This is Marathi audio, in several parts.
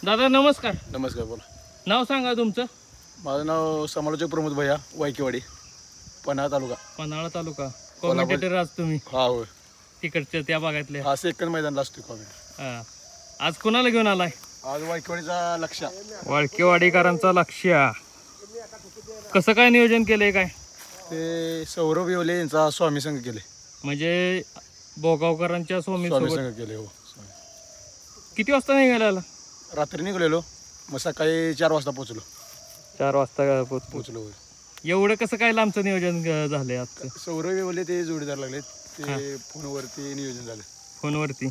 दादा नमस्कार. नमस्कार, बोला. नाव सांगा तुमचं. माझं नाव समालोचक प्रमोद भैया, वायकेवाडी, पन्हाळा तालुका. पन्हाळा तालुका. कॉमेंटेटर आज तुम्ही? हा, होय. तिकडच्या त्या भागातले. हा, सेकंड मैदानला असतो कॉमेंट. आज कोणाला घेऊन आलाय? आज वायकेवाडीचा लक्ष. वाळकेवाडीकरांचा लक्ष. कसं काय नियोजन केलंय काय? ते सौरभ येवले यांचा स्वामी संघ केले. म्हणजे बोगावकरांच्या स्वामी संघ केले. हो. किती वाजता निघाला? रात्री निघलेलो, मग सकाळी 4 वाजता पोहोचलो. 4 वाजता पोहोचलो. एवढं कसं काय लांबचं नियोजन झालंय आज? सौरभ येवले ते जोडीदार लागले, ते फोनवरती नियोजन झालं. फोनवरती.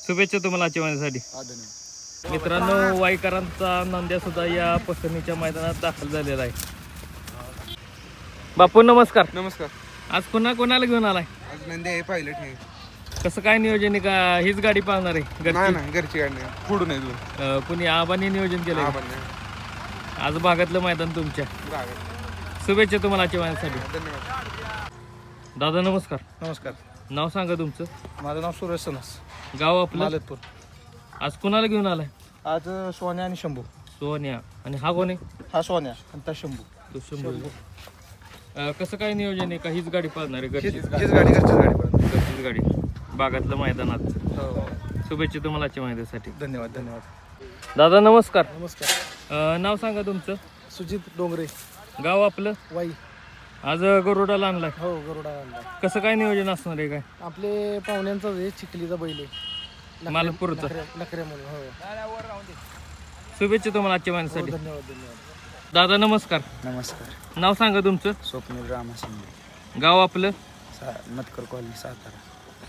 शुभेच्छा तुम्हाला आजच्या महिन्यासाठी. धन्यवाद. मित्रांनो, वाईकरांचा नंद्या सुद्धा या पसरणीच्या मैदानात दाखल झालेला आहे. बापू नमस्कार. नमस्कार. आज पुन्हा कोणाला घेऊन आलाय? आज नंदी आहे, पायलट आहे. कसं काय नियोजन आहे? का हीच गाडी पाहणार आहे? नाही, घरची गाडी नाही, पुढून आहे. कुणी आबांनी नियोजन केलंय? आज भागातलं मैदान तुमच्या. शुभेच्छा तुम्हाला आजच्या महिन्यासाठी. धन्यवाद. दादा नमस्कार. नमस्कार. नाव सांगा तुमचं. माझं नाव सुरेश सनस, गाव आपलं? मालतपूर. आज कोणाला घेऊन आलाय? आज सोन्या आणि शंभू. सोन्या. आणि हा कोण आहे? हा सोन्या आणि त्या शंभू. तो शंभू. कसं काय नियोजन आहे? का हीच गाडी पाहणार आहे? हीच गाडी, घरचीच गाडी भागातलं मैदानात. शुभेच्छा तुम्हाला आजच्या महिन्यासाठी. धन्यवाद. धन्यवाद. दादा नमस्कार. नमस्कार. नाव सांगा तुमचं. सुजित डोंगरे, गाव आपलं? वाई. आज गरुडाला आणलाय? हो, गरुडा आणला. कसं काय नियोजन असणार आहे? काय आपले पाहुण्यांचा चिखलीचा बैल आहे, मालपूरचा. नखरे म्हणून. हो. शुभेच्छा तुम्हाला आजच्या महिन्यासाठी. धन्यवाद. धन्यवाद. दादा नमस्कार. नमस्कार. नाव सांगा तुमचं. स्वप्नील रामाशिंदे, गाव आपलं? मतकर कॉलनी, सातारा.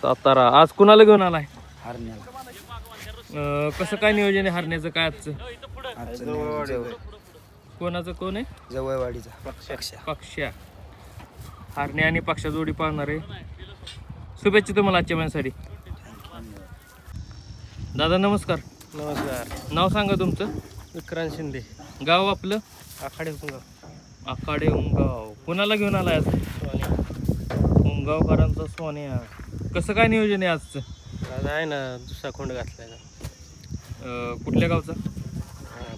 सातारा. आज कुणाला घेऊन आलाय? हरण्याला. कसं काय नियोजन आहे हरण्याचं काय आजचं? कोणाचं? कोण आहे? जवळवाडीचा पक्षा. हरण्या आणि पक्षा जोडी पाहणार आहे. शुभेच्छा तुम्हाला आजच्या महिन्यासाठी. दादा नमस्कार. नमस्कार. नाव सांगा तुमचं. विक्रांत शिंदे, गाव आपलं? आखाडे उंगाव. आखाडे उमगाव. कुणाला घेऊन आलाय आज? उमगावकरांचा सोन्या. कसं काय नियोजन आहे आजचं? आज आहे ना, दुसरा खोंड घातलाय ना. कुठल्या गावचा?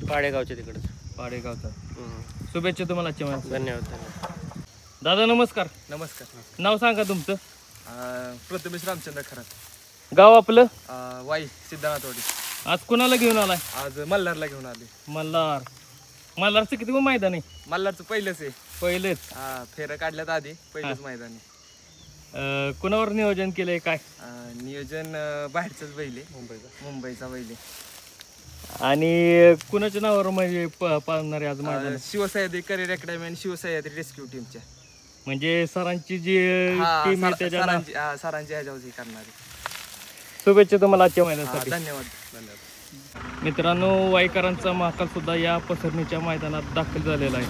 पाडेगावच्या तिकडच. पाडेगावचा. शुभेच्छा तुम्हाला आजच्या महिन्यासाठी. धन्यवाद. दादा नमस्कार. नमस्कार. नाव सांगा तुमचं. प्रथमेश रामचंद्र खरात, गाव आपलं? वाई, सिद्धनाथवाडी. आज कुणाला घेऊन आलाय? आज मल्हारला घेऊन आले. मल्हार. मल्हारचं किती मैदान आहे? मल्हारचं पहिलंच आहे. पहिलेच. फेरं काढल्यात आधी, पहिलंच मैदान आहे. कुणावर नियोजन केलंय काय? नियोजन बाहेरचंच बैल आहे, मुंबईचा बैल आहे. आणि कुणाच्या नावावर म्हणजे पाळणार आहे आज मैदान? शिवसह्याद्री करिअर अकॅडमी आणि शिवसह्याद्री रेस्क्यू टीमच्या. म्हणजे सरांची जी टीम आहे त्याच्या सरांची ह्याच्यावर करणारे. शुभेच्छा तुम्हाला आजच्या महिन्यासाठी. धन्यवाद. धन्यवाद. मित्रांनो, वाईकरांचा महाकाल सुद्धा या पसरणीच्या मैदानात दाखल झालेला आहे.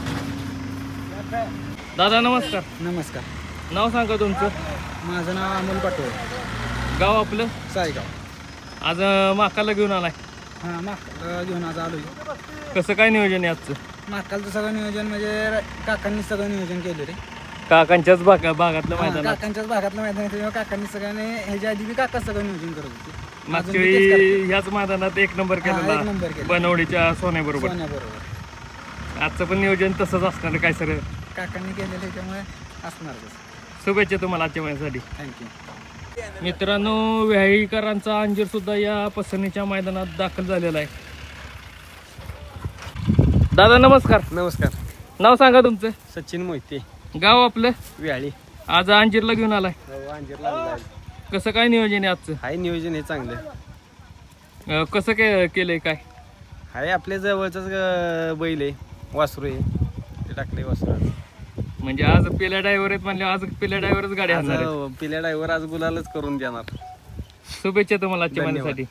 दादा नमस्कार. नमस्कार. नाव सांगा तुमचं. माझं नाव अमोल पाटोळे, गाव आपलं? सायगाव. आज महाकालला घेऊन आलाय? हां, महाकाल घेऊन आज आलो. कसं काय नियोजन आहे आजचं? महाकालचं सगळं नियोजन म्हणजे काकांनी सगळं नियोजन केलं रे. काकांच्याच भागातलं मैदान? काकांच्याच भागातलं मैदान आहे, तेव्हा काकांनी सगळ्यांनी ह्याच्या आधी काका सगळं नियोजन करत होते. मागच्या वेळी ह्याच मैदानात 1 नंबर केलेला, नंबर केला बनवडीच्या सोन्याबरोबर. सोन्याबरोबर. आजचं पण नियोजन तसंच असणार काय सर? काकांनी केलेलं त्याच्यामुळे असणारच. शुभेच्छा तुम्हाला आजच्या महिन्यासाठी. थँक्यू. मित्रांनो, व्याहीकरांचा अंजीर सुद्धा या पसरणीच्या मैदानात दाखल झालेला आहे. दादा नमस्कार. नमस्कार. नाव सांगा तुमचं. सचिन मोहिते, गाव आपलं? व्याळी. आज अंजीरला घेऊन आलाय? अंजीरला. कसं काय नियोजन आहे आजचं? हाय, नियोजन हे चांगलं. कसं केलंय काय? हाय, आपल्या जवळचाच बैल आहे, वासरू आहे, ते टाकले वासरू. म्हणजे आज पेल्या ड्रायव्हर आहेत म्हणले, आज पेल्या ड्रायव्हरच गाडी आणणार आहे. पिल्या ड्रायव्हर आज गुलालच करून देणार. शुभेच्छा तुम्हाला आजच्या महिन्यासाठी.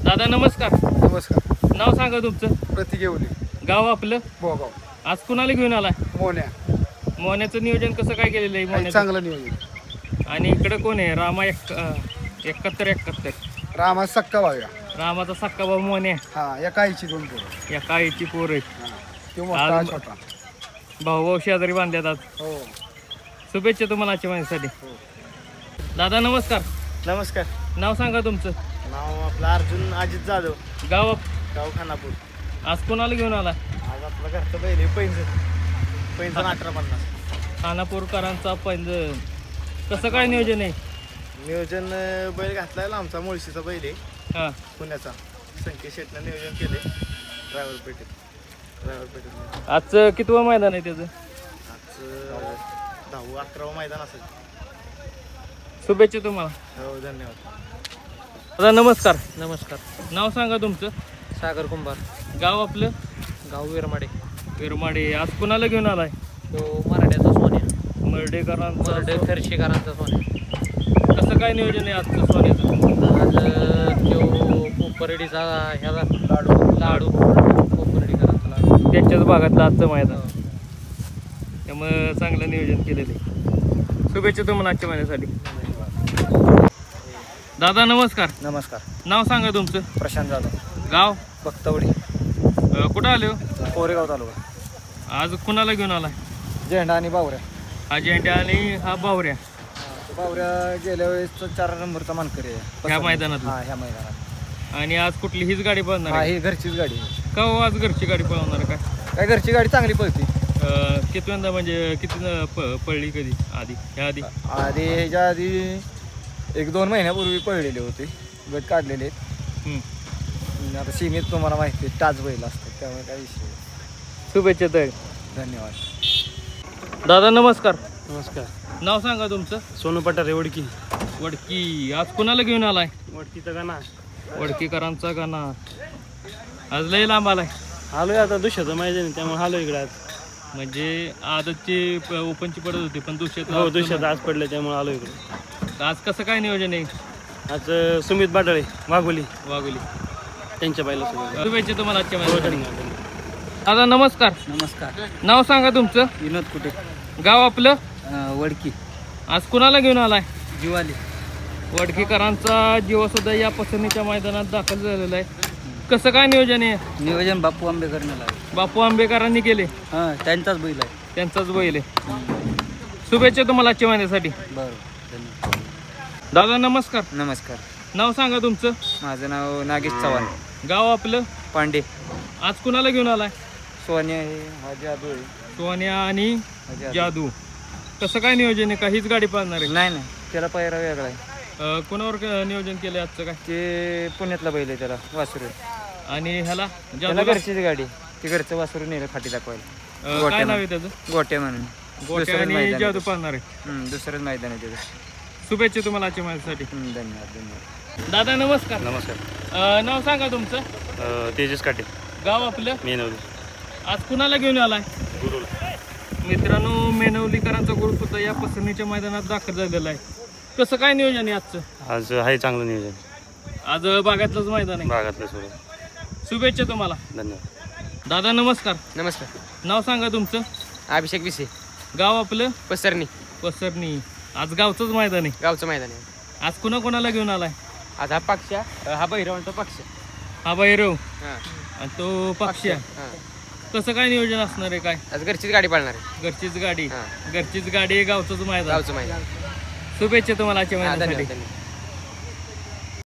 दादा नमस्कार. नमस्कार. नाव सांगा तुमचं. प्रतीक येवले, गाव आपलं? बोगाव. आज कुणाला घेऊन आलाय? मोन्या. मोन्याचं नियोजन कसं काय केलेलं आहे मोन्याचं? चांगलं नियोजन. आणि इकडे कोण आहे? रामा 71. रामा सक्का भाव्या. रामाचा सक्का भाऊ मोन्या. हा, एका आईची 2 पोरं. या काळीची पोर आहे. तो मोठा छोटा. भाऊ शेजारी बांधल्यात आज. हो. शुभेच्छा तुम्हाला आजच्या महिन्यासाठी. दादा नमस्कार. नमस्कार. नाव सांगा तुमचं. नाव आपलं अर्जुन अजित जाधव, गाव गाव खानापूर. आज कोणाला घेऊन आला? आज आपलं घरचं बैल आहे पैंजण 1850. खानापूरकरांचा पैंजण. कसं काय नियोजन आहे? नियोजन बैल घातलाय आमचा मुळशीचा बैल आहे, हां पुण्याचा. संकेत शेटनं नियोजन केले ड्रायव्हर पेठेत. आजचं कितवं मैदान आहे त्याचं? आजचं 10-11 मैदान असेल. शुभेच्छा तुम्हाला. हो धन्यवाद. दादा नमस्कार. नमस्कार. नाव सांगा तुमचं. सागर कुंभार, गाव आपलं? गाव विरमाडे. विरमाडे. आज कुणाला घेऊन आलाय? तो मराठ्याचा सोन्या, मर्डेकरांचा. मर्डे खर्शीकरांचा सोन्या. कसं काय नियोजन आहे आजचं सोन्याचं? आज तो कोपरडीचा ह्याला लाडू कोपरडीकरांचा लाडू. त्यांच्याच भागातलं आजचं मैदान, त्यामुळं चांगलं नियोजन केलेलं आहे. शुभेच्छा तुम्हाला आजच्या महिन्यासाठी. दादा नमस्कार. नमस्कार. नाव सांगा तुमचं. प्रशांत जाधव, गाव? बक्तवडी, कुठं आलो? कोरेगाव तालुका. आज कुणाला घेऊन आलाय? झेंडा आणि बावऱ्या. हा झेंडा आणि हा बावऱ्या. बावऱ्या गेल्या वेळेस 4 नंबरचा मानकरी आहे ह्या मैदानात. हा, ह्या मैदानात. आणि आज कुठली हीच गाडी पळणार हा, आहे? ही घरचीच गाडी आहे. का हो आज घरची गाडी पळवणार काय? काय घरची गाडी चांगली पळते. कितव्यांदा म्हणजे किती पळली कधी आधी? ह्या आधी आधी ह्याच्या आधी 1-2 महिन्यापूर्वी पळलेले होते, गट काढलेले आहेत. हम्म. आता सीमेत तुम्हाला माहिती आहे टाच बैल असतात, त्यामुळे काय विषय नाही. शुभेच्छा ताई. धन्यवाद. दादा नमस्कार. नमस्कार. नाव सांगा तुमचं. सोनू पठारे वडकी. वडकी. आज कुणाला घेऊन आलाय? वडकीचं गाणं वडकीकरांचा गाणा. आज लय लांब आलाय. आलोय आता दुसऱ्याचं मैदान आहे, त्यामुळे आलो इकडे आज. म्हणजे आदतची ओपनची पडत होती पण हो दुसऱ्याचं आज पडलं त्यामुळे आलो इकडे. आज कसं काय नियोजन आहे? आज सुमित बाटाळे वाघोली वाघोली. त्यांच्या बायला सोबत. शुभेच्छा तुम्हाला आजच्या महिन्यासाठी. दादा नमस्कार. नमस्कार. नाव सांगा तुमचं. विनोद कुठे, गाव आपलं? वडकी. आज कुणाला घेऊन आलाय? जिवाली. वडकीकरांचा जीवा सुद्धा या पसरणीच्या मैदानात दाखल झालेला आहे. कसं काय नियोजन आहे? नियोजन बापू आंबेकरने लागले. बापू आंबेकरांनी केले. हां, त्यांचाच बैल आहे. त्यांचाच बैल आहे. शुभेच्छा तुम्हाला आजच्या महिन्यासाठी. बरं, धन्यवाद. दादा नमस्कार. नमस्कार. नाव सांगा तुमचं. माझं नाव नागेश चव्हाण, गाव आपलं? पांडे. आज कुणाला घेऊन आलाय? सोन्या आहे, हा जादू आहे. सोन्या आणि हा जादू. जादू. कसं काय नियोजन आहे? का हीच गाडी पाळणार आहे? नाही, त्याला पायरा वेगळा आहे. कोणावर नियोजन केलंय आजचं काय? ते पुण्यातला बैल आहे, त्याला वासरू आहे. आणि ह्याला त्याला जादूला? घरचीच गाडी, ते घरचं वासरू नेलं फाटी दाखवायला. काय नाव आहे त्याचं? गोट्या म्हणून. गोट्या दुसरंच आणि मैदान जादू आहे. पाळणार आहे. दुसरंच मैदान आहे त्याचं. शुभेच्छा तुम्हाला आजच्या महिन्यासाठी. धन्यवाद. दादा नमस्कार. नमस्कार. नाव सांगा तुमचं. तेजस काटे गाव आपलं? मेनवली. आज कुणाला घेऊन आलाय? गुरुला. मित्रांनो मेनवलीकरांचा ग्रुप सुद्धा या पसरणीच्या मैदानात दाखल झालेला आहे. कसं काय नियोजन आहे आजचं? आज आहे चांगलं नियोजन. आज भागातलंच मैदान आहे. भागातलं सोडून. शुभेच्छा तुम्हाला. धन्यवाद. दादा नमस्कार. नमस्कार. नाव सांगा तुमचं. अभिषेक विसे, गाव आपलं? पसरणी. पसरणी. आज गावचंच मैदान आहे. गावचं मैदान आहे. आज कोणाला घेऊन आलाय? आज हा पक्षा, हा बहिरव आणि तो पक्ष. हा भैरव हां आणि तो पक्ष्या. हां. कसं काय नियोजन असणार आहे? काय आज घरचीच गाडी पाळणार आहे. घरचीच गाडी. हां. घरचीच गाडी, गावचंच मैदान. गावचं मैदान. शुभेच्छा तुम्हाला आजच्या हां, महिन्यासाठी. धन्यवाद.